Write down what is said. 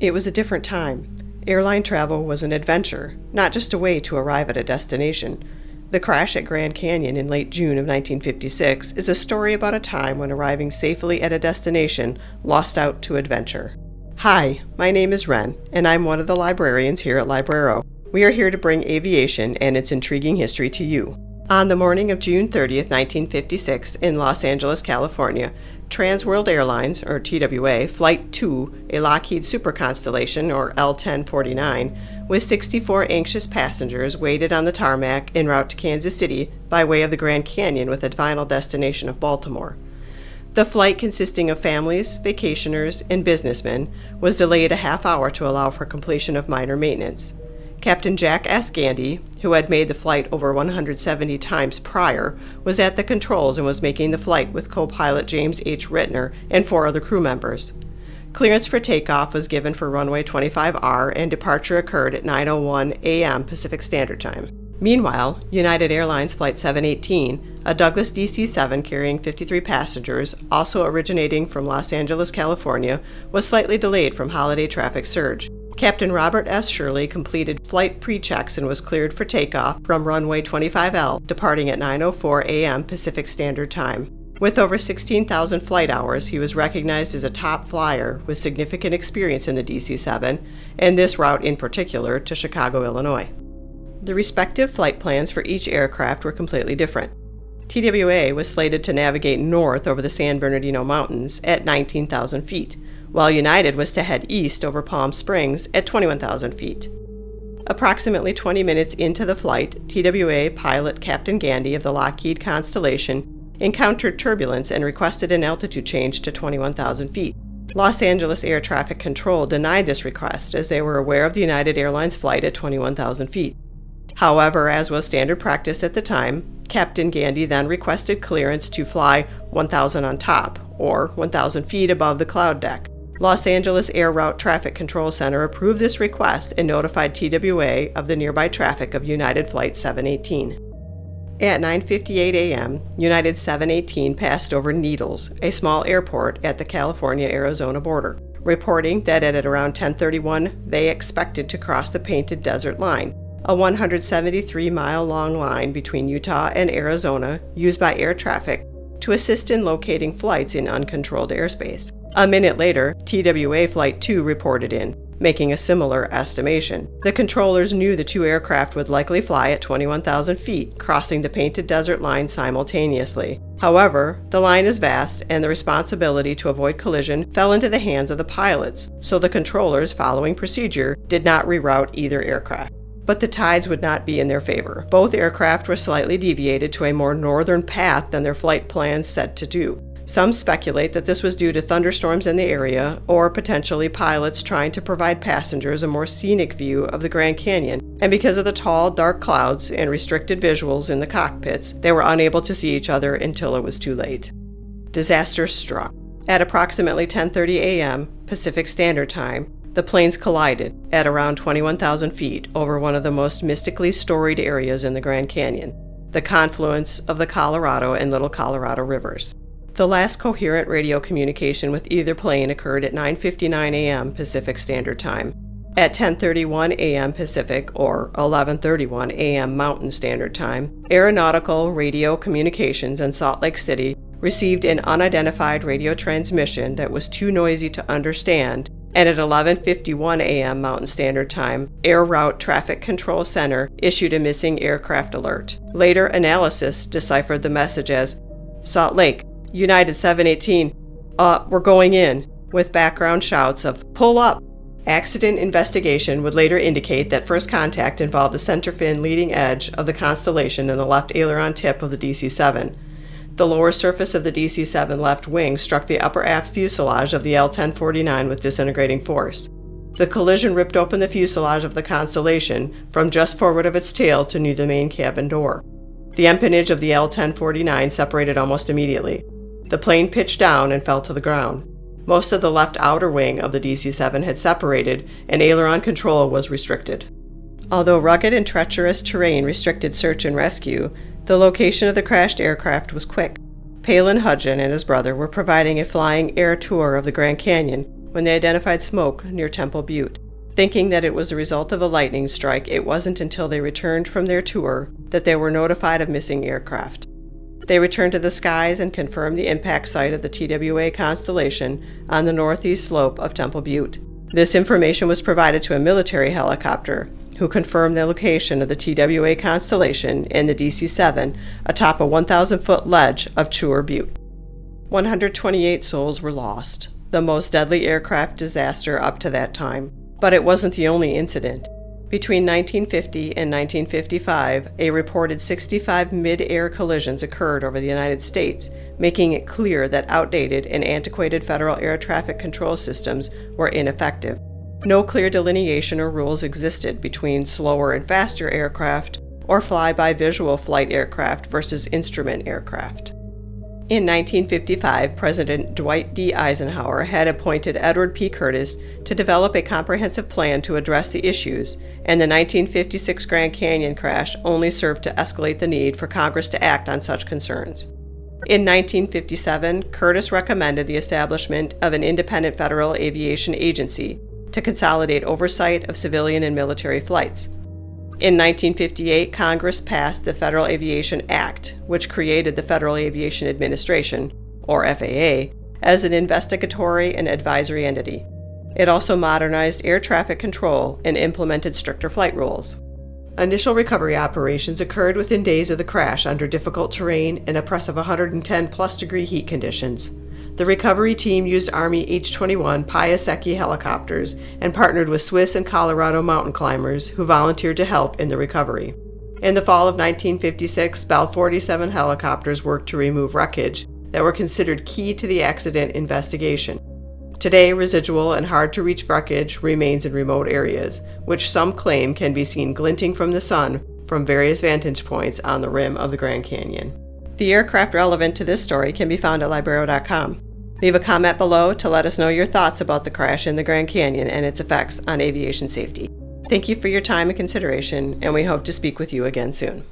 It was a different time. Airline travel was an adventure, not just a way to arrive at a destination. The crash at Grand Canyon in late June of 1956 is a story about a time when arriving safely at a destination lost out to adventure. Hi, my name is Ren, and I'm one of the librarians here at Libraero. We are here to bring aviation and its intriguing history to you. On the morning of June 30th, 1956, in Los Angeles, California, Trans World Airlines, or TWA, Flight 2, a Lockheed Super Constellation, or L-1049, with 64 anxious passengers waited on the tarmac en route to Kansas City by way of the Grand Canyon with a final destination of Baltimore. The flight, consisting of families, vacationers, and businessmen, was delayed a half hour to allow for completion of minor maintenance. Captain Jack S. Gandy, who had made the flight over 170 times prior, was at the controls and was making the flight with co-pilot James H. Rittner and 4 other crew members. Clearance for takeoff was given for runway 25R and departure occurred at 9:01 a.m. Pacific Standard Time. Meanwhile, United Airlines Flight 718, a Douglas DC-7 carrying 53 passengers, also originating from Los Angeles, California, was slightly delayed from holiday traffic surge. Captain Robert S. Shirley completed flight pre-checks and was cleared for takeoff from runway 25L, departing at 9:04 a.m. Pacific Standard Time. With over 16,000 flight hours, he was recognized as a top flyer with significant experience in the DC-7, and this route in particular to Chicago, Illinois. The respective flight plans for each aircraft were completely different. TWA was slated to navigate north over the San Bernardino Mountains at 19,000 feet, while United was to head east over Palm Springs at 21,000 feet. Approximately 20 minutes into the flight, TWA pilot Captain Gandy of the Lockheed Constellation encountered turbulence and requested an altitude change to 21,000 feet. Los Angeles Air Traffic Control denied this request as they were aware of the United Airlines flight at 21,000 feet. However, as was standard practice at the time, Captain Gandy then requested clearance to fly 1,000 on top, or 1,000 feet above the cloud deck. Los Angeles Air Route Traffic Control Center approved this request and notified TWA of the nearby traffic of United Flight 718. At 9:58 a.m., United 718 passed over Needles, a small airport at the California-Arizona border, reporting that at around 10:31 they expected to cross the Painted Desert Line, a 173-mile-long line between Utah and Arizona used by air traffic to assist in locating flights in uncontrolled airspace. A minute later, TWA Flight 2 reported in, making a similar estimation. The controllers knew the two aircraft would likely fly at 21,000 feet, crossing the Painted Desert Line simultaneously. However, the line is vast, and the responsibility to avoid collision fell into the hands of the pilots, so the controllers, following procedure, did not reroute either aircraft. But the tides would not be in their favor. Both aircraft were slightly deviated to a more northern path than their flight plans said to do. Some speculate that this was due to thunderstorms in the area, or potentially pilots trying to provide passengers a more scenic view of the Grand Canyon, and because of the tall, dark clouds and restricted visuals in the cockpits, they were unable to see each other until it was too late. Disaster struck. At approximately 10:30 a.m. Pacific Standard Time, the planes collided at around 21,000 feet over one of the most mystically storied areas in the Grand Canyon, the confluence of the Colorado and Little Colorado rivers. The last coherent radio communication with either plane occurred at 9:59 a.m. Pacific Standard Time. At 10:31 a.m. Pacific, or 11:31 a.m. Mountain Standard Time, Aeronautical Radio Communications in Salt Lake City received an unidentified radio transmission that was too noisy to understand, and at 11:51 a.m. Mountain Standard Time, Air Route Traffic Control Center issued a missing aircraft alert. Later analysis deciphered the message as, "Salt Lake, United 718, we're going in," with background shouts of, "Pull up!" Accident investigation would later indicate that first contact involved the center fin leading edge of the Constellation and the left aileron tip of the DC-7. The lower surface of the DC-7 left wing struck the upper aft fuselage of the L-1049 with disintegrating force. The collision ripped open the fuselage of the Constellation from just forward of its tail to near the main cabin door. The empennage of the L-1049 separated almost immediately. The plane pitched down and fell to the ground. Most of the left outer wing of the DC-7 had separated, and aileron control was restricted. Although rugged and treacherous terrain restricted search and rescue, the location of the crashed aircraft was quick. Palin Hudgen and his brother were providing a flying air tour of the Grand Canyon when they identified smoke near Temple Butte. Thinking that it was the result of a lightning strike, it wasn't until they returned from their tour that they were notified of missing aircraft. They returned to the skies and confirmed the impact site of the TWA Constellation on the northeast slope of Temple Butte. This information was provided to a military helicopter, who confirmed the location of the TWA Constellation and the DC-7 atop a 1,000-foot ledge of Chur Butte. 128 souls were lost, the most deadly aircraft disaster up to that time. But it wasn't the only incident. Between 1950 and 1955, a reported 65 mid-air collisions occurred over the United States, making it clear that outdated and antiquated federal air traffic control systems were ineffective. No clear delineation or rules existed between slower and faster aircraft or fly-by-visual flight aircraft versus instrument aircraft. In 1955, President Dwight D. Eisenhower had appointed Edward P. Curtis to develop a comprehensive plan to address the issues, and the 1956 Grand Canyon crash only served to escalate the need for Congress to act on such concerns. In 1957, Curtis recommended the establishment of an independent federal aviation agency to consolidate oversight of civilian and military flights. In 1958, Congress passed the Federal Aviation Act, which created the Federal Aviation Administration, or FAA, as an investigatory and advisory entity. It also modernized air traffic control and implemented stricter flight rules. Initial recovery operations occurred within days of the crash under difficult terrain and oppressive 110-plus degree heat conditions. The recovery team used Army H-21 Piasecki helicopters and partnered with Swiss and Colorado mountain climbers who volunteered to help in the recovery. In the fall of 1956, Bell 47 helicopters worked to remove wreckage that were considered key to the accident investigation. Today, residual and hard-to-reach wreckage remains in remote areas, which some claim can be seen glinting from the sun from various vantage points on the rim of the Grand Canyon. The aircraft relevant to this story can be found at Libraero.com. Leave a comment below to let us know your thoughts about the crash in the Grand Canyon and its effects on aviation safety. Thank you for your time and consideration, and we hope to speak with you again soon.